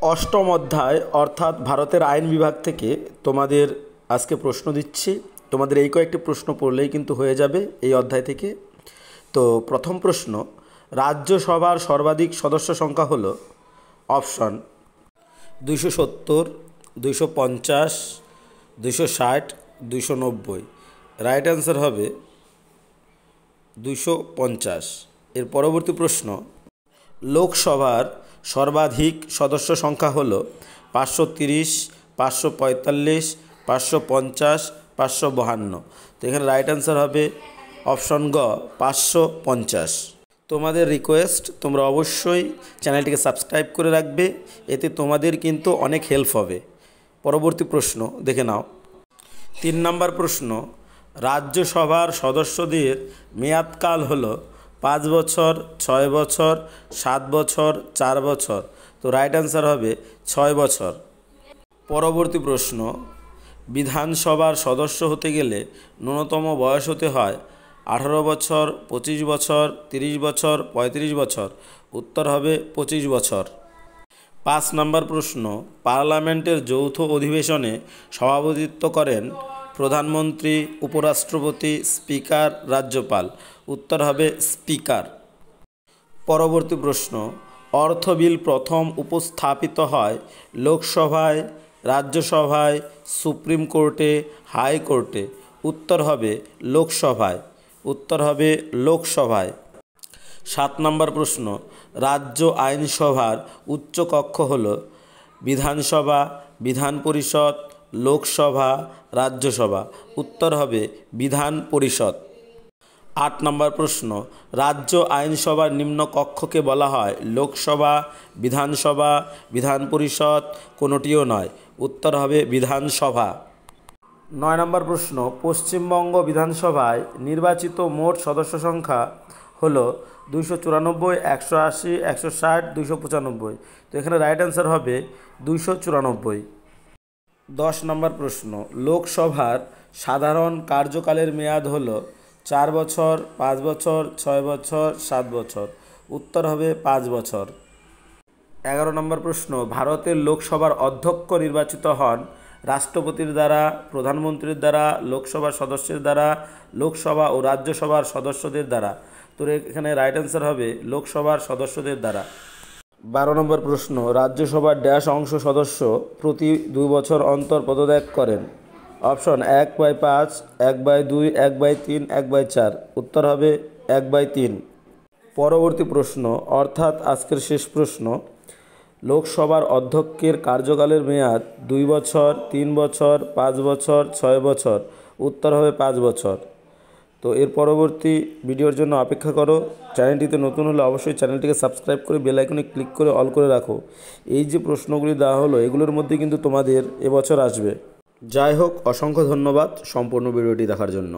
অষ্টম অধ্যায় অর্থাৎ ভারতের আইন বিভাগ থেকে তোমাদের আজকে প্রশ্ন দিচ্ছি। তোমাদের এই কয়েকটি প্রশ্ন পড়লেই কিন্তু হয়ে যাবে এই অধ্যায় থেকে। তো প্রথম প্রশ্ন, রাজ্যসভার সর্বাধিক সদস্য সংখ্যা হলো অপশন 270, 250, 260, 290। রাইট অ্যান্সার হবে 250। এর পরবর্তী প্রশ্ন, লোকসভার সর্বাধিক সদস্য সংখ্যা হল 530, 545, 550, 552। তো এখানে রাইট অ্যান্সার হবে অপশন গ 550। তোমাদের রিকোয়েস্ট, তোমরা অবশ্যই চ্যানেলটিকে সাবস্ক্রাইব করে রাখবে, এতে তোমাদের কিন্তু অনেক হেল্প হবে। পরবর্তী প্রশ্ন দেখে নাও। 3 নম্বর প্রশ্ন, রাজ্যসভার সদস্যদের মেয়াদকাল হলো 5 বছর, 6 বছর, 7 বছর, 4 বছর। তো রাইট অ্যান্সার হবে 6 বছর। পরবর্তী প্রশ্ন, বিধানসভার সদস্য হতে গেলে ন্যূনতম বয়স হতে হয় 18 বছর, 25 বছর, 30 বছর, 35 বছর। উত্তর হবে 25 বছর। 5 নম্বর প্রশ্ন, পার্লামেন্টের যৌথ অধিবেশনে সভাপতিত্ব করেন প্রধানমন্ত্রী, উপরাষ্ট্রপতি, স্পিকার, রাজ্যপাল। উত্তর হবে স্পিকার। পরবর্তী প্রশ্ন, অর্থ বিল প্রথম উপস্থাপিত হয় লোকসভায়, রাজ্যসভায়, সুপ্রিম কোর্টে, হাইকোর্টে। উত্তর হবে লোকসভায়। উত্তর হবে লোকসভায়। 7 নম্বর প্রশ্ন, রাজ্য আইনসভার উচ্চকক্ষ হল বিধানসভা, বিধান পরিষদ, লোকসভা, রাজ্যসভা। উত্তর হবে বিধান পরিষদ। 8 নম্বর প্রশ্ন, রাজ্য আইনসভার নিম্ন কক্ষকে বলা হয় লোকসভা, বিধানসভা, বিধান পরিষদ, কোনোটিও নয়। উত্তর হবে বিধানসভা। 9 নম্বর প্রশ্ন, পশ্চিমবঙ্গ বিধানসভায় নির্বাচিত মোট সদস্য সংখ্যা হলো 294, 180, 160, 295। তো এখানে রাইট অ্যান্সার হবে 294। 10 নম্বর প্রশ্ন, লোকসভার সাধারণ কার্যকালের মেয়াদ হলো 4 বছর, 5 বছর, 6 বছর, 7 বছর। উত্তর হবে 5 বছর। 11 নম্বর প্রশ্ন, ভারতের লোকসভার অধ্যক্ষ নির্বাচিত হন রাষ্ট্রপতির দ্বারা, প্রধানমন্ত্রীর দ্বারা, লোকসভার সদস্যের দ্বারা, লোকসভা ও রাজ্যসভার সদস্যদের দ্বারা। তো এখানে রাইট অ্যান্সার হবে লোকসভার সদস্যদের দ্বারা। 12 নম্বর প্রশ্ন, রাজ্যসভার ড্যাশ অংশ সদস্য প্রতি 2 বছর অন্তর পদত্যাগ করেন। অপশন 1/5, 1/2, 1/3, 1/4। উত্তর হবে 1/3। পরবর্তী প্রশ্ন অর্থাৎ আজকের শেষ প্রশ্ন, লোকসভার অধ্যক্ষের কার্যকালের মেয়াদ 2 বছর, 3 বছর, 5 বছর, 6 বছর। উত্তর হবে 5 বছর। তো এর পরবর্তী ভিডিওর জন্য অপেক্ষা করো। চ্যানেলটিতে নতুন হলে অবশ্যই চ্যানেলটিকে সাবস্ক্রাইব করে বেল আইকনে ক্লিক করে অল করে রাখো। এই যে প্রশ্নগুলি দেওয়া হলো এগুলোর মধ্যে কিন্তু তোমাদের এবছর আসবে। যাই হোক, অসংখ্য ধন্যবাদ সম্পূর্ণ ভিডিওটি দেখার জন্য।